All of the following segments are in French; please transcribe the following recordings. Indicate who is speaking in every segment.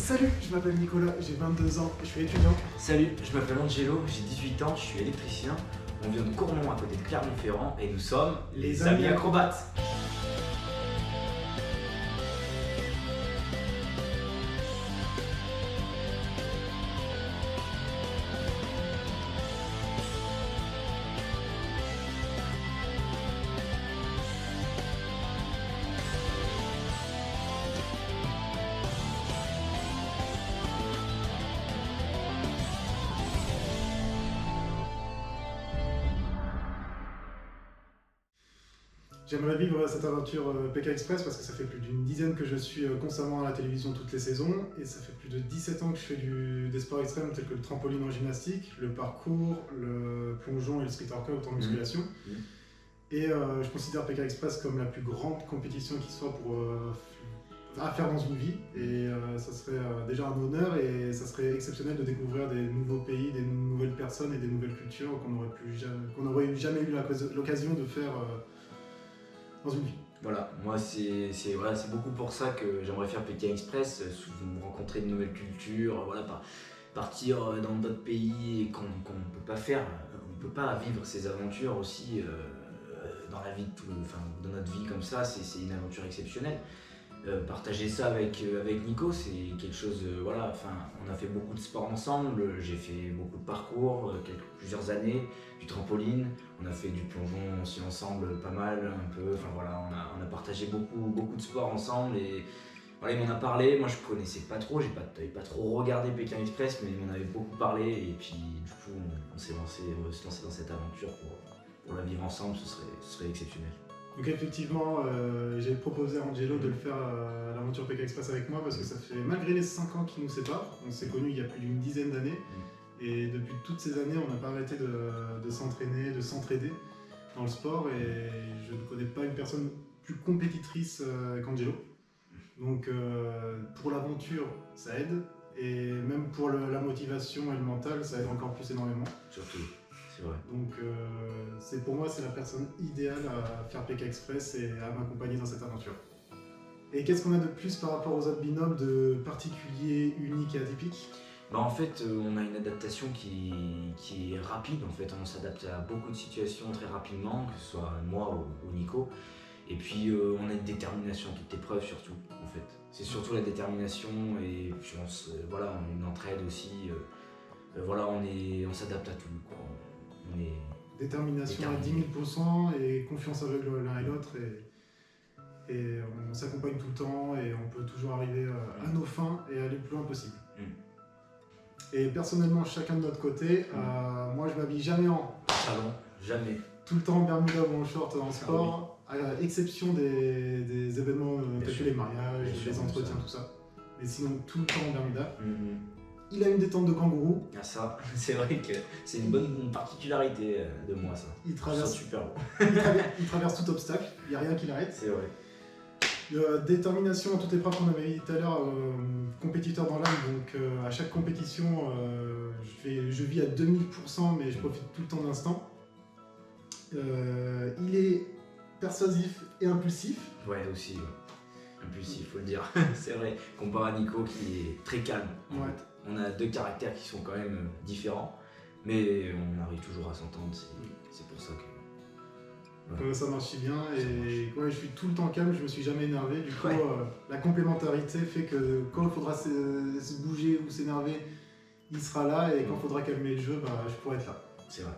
Speaker 1: Salut, je m'appelle Nicolas, j'ai 22 ans et je suis étudiant.
Speaker 2: Salut, je m'appelle Angelo, j'ai 18 ans, je suis électricien. On vient de Cournon à côté de Clermont-Ferrand et nous sommes les Amis Acrobates.
Speaker 1: J'aimerais vivre cette aventure PK Express parce que ça fait plus d'une dizaine que je suis constamment à la télévision toutes les saisons et ça fait plus de 17 ans que je fais des sports extrêmes tels que le trampoline en gymnastique, le parcours, le plongeon et le street workout en musculation. Et je considère PK Express comme la plus grande compétition qui soit à faire dans une vie et ça serait déjà un honneur et ça serait exceptionnel de découvrir des nouveaux pays, des nouvelles personnes et des nouvelles cultures qu'on n'aurait jamais eu l'occasion de faire dans une vie.
Speaker 2: Voilà, moi c'est beaucoup pour ça que j'aimerais faire PK Express, rencontrer de nouvelles cultures, voilà, partir dans d'autres pays qu'on ne peut pas faire, on ne peut pas vivre ces aventures aussi dans la vie, dans notre vie comme ça, c'est une aventure exceptionnelle. Partager ça avec Nico, c'est quelque chose, voilà, on a fait beaucoup de sport ensemble, j'ai fait beaucoup de parcours, plusieurs années, du trampoline, on a fait du plongeon aussi ensemble, pas mal, un peu, voilà, on a partagé beaucoup de sport ensemble et voilà, il m'en a parlé, moi je connaissais pas trop, j'avais pas trop regardé Pékin Express, mais il m'en avait beaucoup parlé et puis du coup on s'est lancé dans cette aventure pour la vivre ensemble, ce serait exceptionnel.
Speaker 1: Donc effectivement, j'ai proposé à Angelo de le faire l'aventure PK Express avec moi parce que ça fait, malgré les 5 ans qui nous séparent, on s'est connus il y a plus d'une dizaine d'années et depuis toutes ces années, on n'a pas arrêté de s'entraîner, de s'entraider dans le sport et je ne connais pas une personne plus compétitrice qu'Angelo. Donc pour l'aventure, ça aide et même pour la motivation et le mental, ça aide encore plus énormément.
Speaker 2: Surtout. C'est vrai.
Speaker 1: Donc pour moi, c'est la personne idéale à faire PK Express et à m'accompagner dans cette aventure. Et qu'est-ce qu'on a de plus par rapport aux autres binômes de particulier, unique et atypique ?
Speaker 2: En fait, on a une adaptation qui est rapide. En fait, on s'adapte à beaucoup de situations très rapidement, que ce soit moi ou Nico. Et puis, on a une détermination à toute épreuve surtout. En fait, c'est surtout la détermination et puis voilà, on a une entraide aussi. Voilà, on s'adapte à tout, quoi. On est
Speaker 1: détermination à 10 000% et confiance aveugle l'un et l'autre et on s'accompagne tout le temps et on peut toujours arriver à nos fins et aller le plus loin possible. Et personnellement, chacun de notre côté, moi je m'habille jamais en
Speaker 2: salon, jamais.
Speaker 1: Tout le temps en bermuda ou en short en sport, à exception des événements tels que les mariages, les entretiens, tout ça. Mais sinon, tout le temps en bermuda. Il a une détente de kangourou.
Speaker 2: Ah ça, c'est vrai que c'est une bonne particularité de moi ça.
Speaker 1: Il traverse,
Speaker 2: super beau.
Speaker 1: il traverse tout obstacle, il n'y a rien qui l'arrête.
Speaker 2: C'est vrai.
Speaker 1: Détermination à toute épreuve qu'on avait dit tout à l'heure, compétiteur dans l'âme, donc à chaque compétition, je vis à 2000%, mais je profite tout le temps de l'instant. Il est persuasif et impulsif.
Speaker 2: Ouais, aussi. Ouais. Impulsif, faut le dire. C'est vrai, comparé à Nico qui est très calme. En fait. On a deux caractères qui sont quand même différents, mais on arrive toujours à s'entendre, c'est pour ça que...
Speaker 1: Voilà. Ça marche bien et ouais, je suis tout le temps calme, je me suis jamais énervé, du coup la complémentarité fait que quand il faudra se bouger ou s'énerver, il sera là et quand il faudra calmer le jeu, je pourrai être là.
Speaker 2: C'est vrai.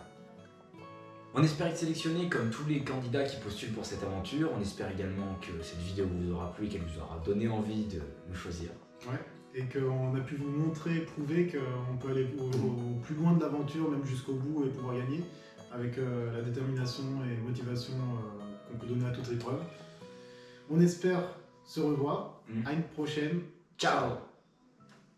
Speaker 2: On espère être sélectionné comme tous les candidats qui postulent pour cette aventure, on espère également que cette vidéo vous aura plu et qu'elle vous aura donné envie de nous choisir.
Speaker 1: Ouais. Et qu'on a pu vous montrer, prouver qu'on peut aller au plus loin de l'aventure, même jusqu'au bout et pouvoir gagner, avec la détermination et motivation qu'on peut donner à toute épreuve. On espère se revoir, à une prochaine, ciao!